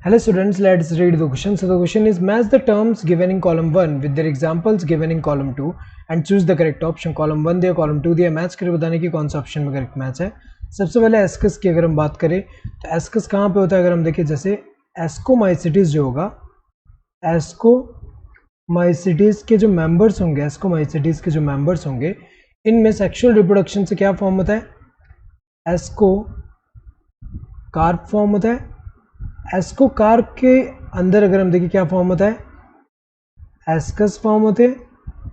Hello students, let's read the question. So the question is match the terms given in column 1 with their examples given in column 2 and choose the correct option. column 1 दिया, column 2 दिया, match करके बताने की कौन सा option में correct match है. सबसे पहले एस्कस की अगर हम बात करें तो एस्कस कहाँ पे होता है, अगर हम देखें जैसे एस्कोमाइसिटीज जो होगा, एस्कोमाइसिटीज के जो मेंबर्स होंगे, एस्कोमाइसिटीज के जो मेंबर्स होंगे इनमें सेक्सुअल रिप्रोडक्शन से क्या फॉर्म होता है, एस्कोकार्प फॉर्म होता है. एस्कोकार्प के अंदर अगर हम देखें क्या फॉर्म होता है, एस्कस फॉर्म होते हैं.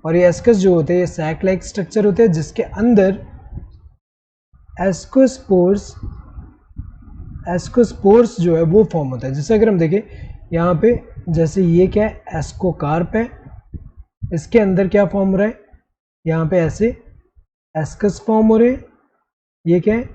और ये एस्कस जो होते हैं ये सैक लाइक स्ट्रक्चर होते हैं जिसके अंदर एस्कोस्पोर्स जो है वो फॉर्म होता है. जैसे अगर हम देखें यहाँ पे जैसे ये क्या है, एस्कोकार्प है, इसके अंदर क्या फॉर्म हो रहा है, यहाँ पे ऐसे एस्कस फॉर्म हो रहे हैं. ये क्या है,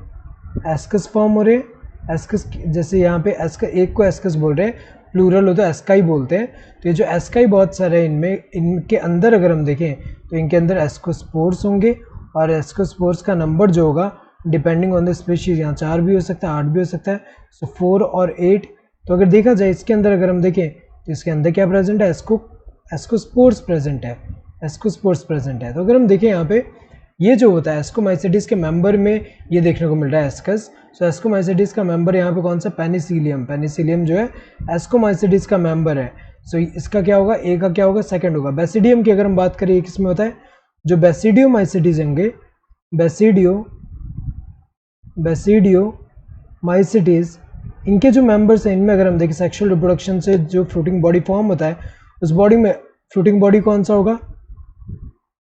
एस्कस फॉर्म हो रहे हैं. एस्कस जैसे यहाँ पे एस्का, एक को एस्कस बोल रहे हैं, प्लूरल हो तो एस्काई बोलते हैं. तो ये जो एस्काई बहुत सारे हैं, इनमें इनके अंदर अगर हम देखें तो इनके अंदर एस्कोस्पोर्स होंगे और एस्कोस्पोर्स का नंबर जो होगा डिपेंडिंग ऑन द स्पीशीज, यहाँ 4 भी हो सकता है, 8 भी हो सकता है. सो 4 और 8. तो अगर देखा जाए इसके अंदर अगर हम देखें तो इसके अंदर क्या प्रेजेंट है, एस्कोस्पोर्स प्रेजेंट है, एस्कोस्पोर्स प्रेजेंट है. तो अगर हम देखें यहाँ पे ये जो होता है एस्कोमाइसिटीज के मेंबर में ये देखने को मिल रहा है एस्कस. सो एस्कोमाइसिटीज का मेंबर यहाँ पे कौन सा, पेनिसिलियम. पेनिसिलियम जो है एस्कोमाइसिटीज का मेंबर है. सो इसका क्या होगा, ए का क्या होगा, सेकंड होगा. बेसिडियम की अगर हम बात करें किसमें होता है, जो बेसिडियोमाइसिटीज होंगे, बेसिडियोमाइसिटीज इनके जो मेंबर्स हैं इनमें अगर हम देखें सेक्सुअल रिप्रोडक्शन से जो फ्रूटिंग बॉडी फॉर्म होता है उस बॉडी में फ्रूटिंग बॉडी कौन सा होगा,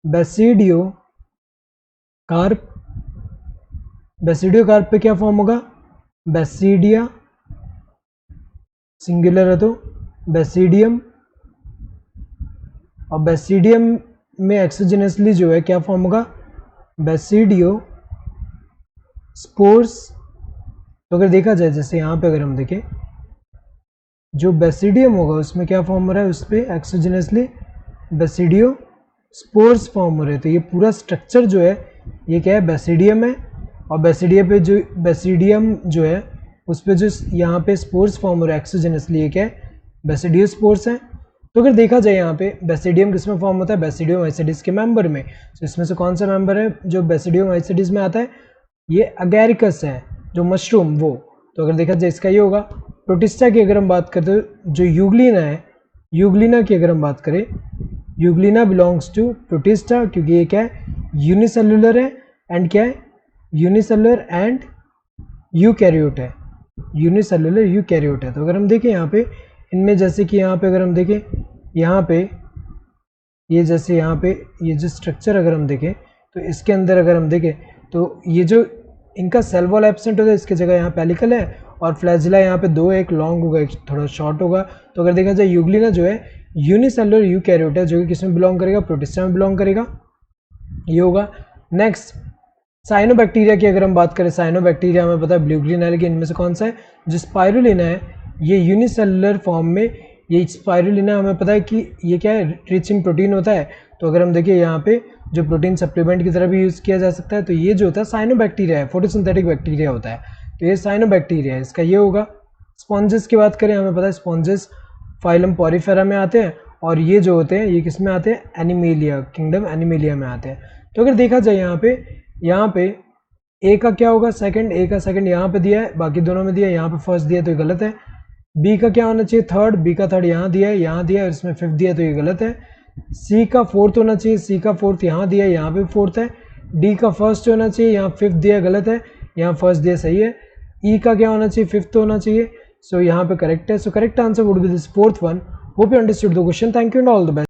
बेसिडियोकार्प. बेसिडियोकार्प पे क्या फॉर्म होगा, बेसिडिया सिंगुलर है तो बेसिडियम. और बेसिडियम में एक्सोजेनसली जो है क्या फॉर्म होगा, बेसिडियो स्पोर्स. तो अगर देखा जाए जैसे यहाँ पे अगर हम देखें जो बेसिडियम होगा उसमें क्या फॉर्म हो रहा है, उस पर एक्सोजेनसली बेसिडियो स्पोर्स फॉर्म हो रहे हैं. तो ये पूरा स्ट्रक्चर जो है ये क्या है, बेसिडियम है. और बेसिडियम जो है उस पर जो यहाँ पे स्पोर्स फॉर्म हो रहा है एक्सोजेनसली, ये क्या है, बेसिडियो स्पोर्स है. तो अगर देखा जाए यहाँ पे बेसिडियम किसमें फॉर्म होता है, बेसिडियोमाइसिटीज के मेंबर में. तो इसमें से कौन सा मेंबर है जो बेसिडियोमाइसिटीज में आता है, ये अगैरिकस है, जो मशरूम वो. तो अगर देखा जाए इसका ये होगा. प्रोटिस्टा की अगर हम बात करते हो जो यूग्लिना है, यूग्लिना की अगर हम बात करें, यूग्लिना बिलोंग्स टू प्रोटिस्टा क्योंकि ये क्या है, यूनिसेलुलर है एंड क्या है, यूनिसेलुलर एंड यूकैरियोट है, यूनिसेलुलर यूकैरियोट है. तो अगर हम देखें यहाँ पे इनमें जैसे कि यहाँ पे अगर हम देखें यहाँ पे ये जैसे यहाँ पे ये जो स्ट्रक्चर अगर हम देखें तो इसके अंदर अगर हम देखें तो ये जो इनका सेल वॉल एब्सेंट होता है, इसकी जगह यहाँ पेलिकल है और फ्लैजिला यहाँ पे 2, एक लॉन्ग होगा एक थोड़ा शॉर्ट होगा. तो अगर देखा जाए यूग्लिना जो है यूनिसेलुलर यूकैरियोट है जो कि किसमें बिलोंग करेगा, प्रोटिस्टा में बिलोंग करेगा, ये होगा. नेक्स्ट साइनोबैक्टीरिया की अगर हम बात करें, साइनोबैक्टीरिया हमें पता है ब्लूग्लिना है, लेकिन इनमें से कौन सा है, जो स्पाइरुलिना है ये यूनिसेलुलर फॉर्म में, ये स्पाइरुलिना हमें पता है कि ये क्या है, रिच इन प्रोटीन होता है. तो अगर हम देखिए यहाँ पे जो प्रोटीन सप्लीमेंट की तरह भी यूज़ किया जा सकता है. तो ये जो होता है साइनोबैक्टीरिया है, फोटोसिंथेटिक बैक्टीरिया होता है. तो ये साइनोबैक्टीरिया है, इसका ये होगा. स्पॉन्जेस की बात करें, हमें पता है स्पॉन्जेस फाइलम पॉरीफेरा में आते हैं और ये जो होते हैं ये किस में आते हैं, एनिमेलिया, किंगडम एनिमेलिया में आते हैं. तो अगर देखा जाए यहाँ पे ए का क्या होगा, सेकंड, ए का सेकंड यहाँ पे दिया है, बाकी दोनों में दिया है, यहाँ पे फर्स्ट दिया है तो ये गलत है. बी का क्या होना चाहिए, थर्ड, बी का थर्ड यहाँ दिया है, यहाँ दिया है, इसमें फिफ्थ दिया है तो ये गलत है. सी का फोर्थ होना चाहिए, सी का फोर्थ यहाँ दिया है, यहाँ पे फोर्थ है. डी का फर्स्ट होना चाहिए, यहाँ फिफ्थ दिया गलत है, यहाँ फर्स्ट दिया सही है. ई का क्या होना चाहिए, फिफ्थ होना चाहिए. सो यहाँ पे करेक्ट है. So correct answer would be this fourth one. Hope you understood the question. Thank you and all the best.